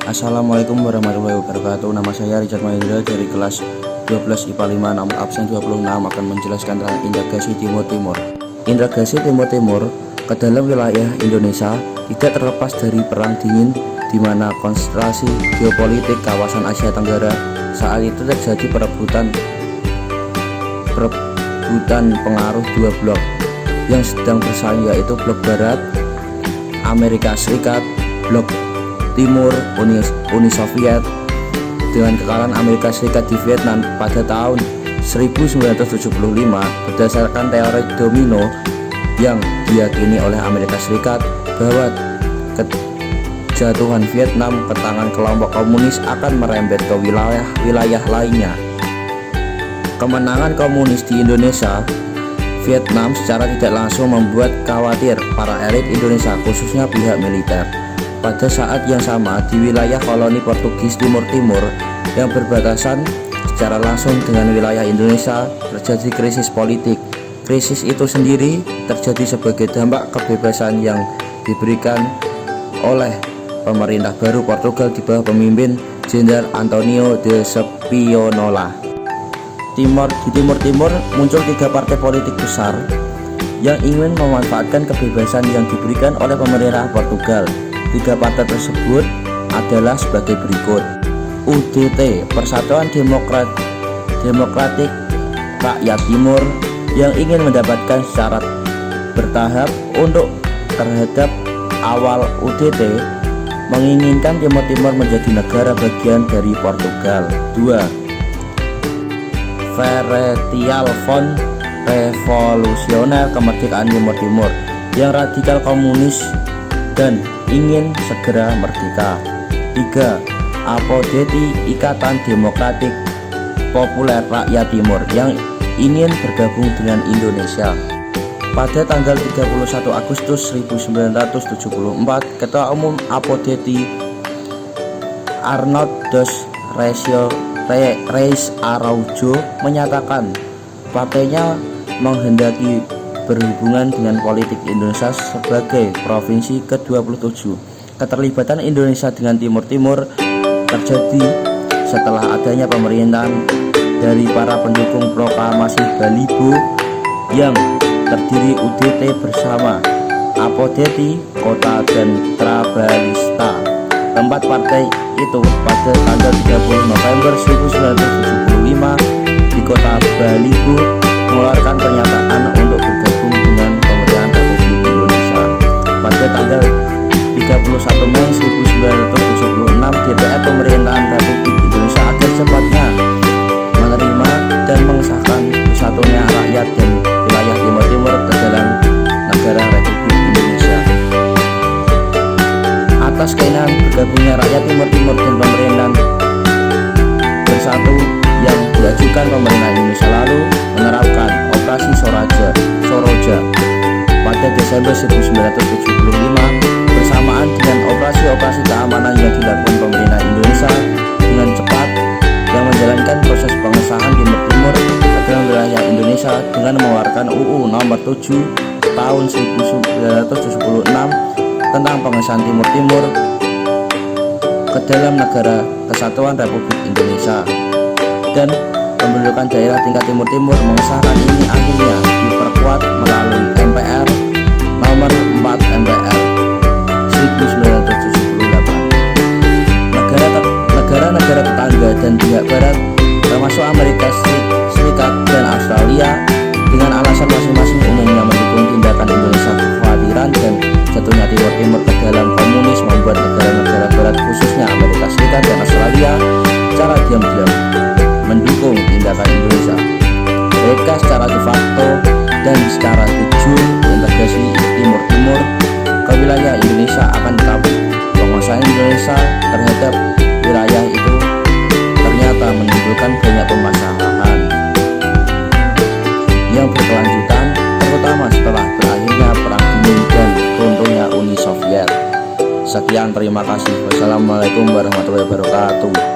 Assalamualaikum warahmatullahi wabarakatuh. Nama saya Richard Mahendra dari kelas 12 IPA 5, namun absen 26, akan menjelaskan tentang integrasi Timur-Timur. Integrasi Timur-Timur ke dalam wilayah Indonesia tidak terlepas dari perang dingin, di mana konstelasi geopolitik kawasan Asia Tenggara saat itu terjadi perebutan pengaruh dua blok yang sedang bersaing, yaitu blok Barat Amerika Serikat, blok Timur Uni Soviet. Dengan kekalahan Amerika Serikat di Vietnam pada tahun 1975 berdasarkan teori domino yang diyakini oleh Amerika Serikat bahwa kejatuhan Vietnam ke tangan kelompok komunis akan merembet ke wilayah lainnya. Kemenangan komunis di Indonesia Vietnam secara tidak langsung membuat khawatir para elit Indonesia, khususnya pihak militer. Pada saat yang sama, di wilayah koloni Portugis Timur-Timur yang berbatasan secara langsung dengan wilayah Indonesia terjadi krisis politik. Krisis itu sendiri terjadi sebagai dampak kebebasan yang diberikan oleh pemerintah baru Portugal di bawah pemimpin Jenderal Antonio de Spinola. Di Timur-Timur muncul tiga partai politik besar yang ingin memanfaatkan kebebasan yang diberikan oleh pemerintah Portugal. Tiga partai tersebut adalah sebagai berikut: UDT, Persatuan Demokratik Rakyat Timur, yang ingin mendapatkan syarat bertahap untuk terhadap awal UDT menginginkan Timur-Timur menjadi negara bagian dari Portugal. 2. Veretial Front Revolusioner Kemerdekaan Timur-Timur, yang radikal komunis dan ingin segera merdeka. 3. Apodeti, Ikatan Demokratik Populer Rakyat Timur, yang ingin bergabung dengan Indonesia. Pada tanggal 31 Agustus 1974, Ketua Umum Apodeti Arnold dos Reis Araújo menyatakan partainya menghendaki berhubungan dengan politik Indonesia sebagai provinsi ke-27. Keterlibatan Indonesia dengan Timur-Timur terjadi setelah adanya pemerintahan dari para pendukung proklamasi Balibo yang terdiri UDT bersama Apodeti Kota dan Trabalhista. Keempat partai itu pada tanggal 30 November 1975 di Kota Balibo mengeluarkan pernyataan untuk bergabung dengan pemerintahan Republik Indonesia. Pada tanggal 31 Mei 1976, DPR pemerintahan Republik Indonesia agar secepatnya menerima dan mengesahkan bersatunya rakyat dan wilayah Timur-Timur ke dalam negara Republik Indonesia. Atas keinginan bergabungnya rakyat Timur-Timur dan pemerintahan bersatu yang diajukan pemerintah Indonesia lalu menerapkan operasi Soroja pada Desember 1975 bersamaan dengan operasi keamanan yang dilakukan pemerintah Indonesia dengan cepat yang menjalankan proses pengesahan Timur-Timur ke dalam wilayah Indonesia dengan mengeluarkan UU Nomor 7 Tahun 1976 tentang pengesahan Timur-Timur ke dalam Negara Kesatuan Republik Indonesia, dan pembentukan daerah tingkat Timur-Timur. Mengesahkan ini akhirnya diperkuat melalui MPR Nomor 4 MPR 1978. Negara-negara tetangga dan pihak barat termasuk Amerika Serikat dan Australia dengan alasan masing-masing umumnya mendukung tindakan Indonesia. Kekhawatiran dan jatuhnya Timur-Timur ke dalam komunis membuat negara-negara barat khususnya Amerika Serikat dan Australia secara diam-diam mendukung tindakan Indonesia. Mereka secara de facto dan secara de jure integrasi Timur-Timur ke wilayah Indonesia, akan tetapi penguasaan Indonesia terhadap wilayah itu ternyata menimbulkan banyak permasalahan yang berkelanjutan, terutama setelah berakhirnya Perang Dingin dan runtuhnya Uni Soviet. Sekian, terima kasih. Wassalamualaikum warahmatullahi wabarakatuh.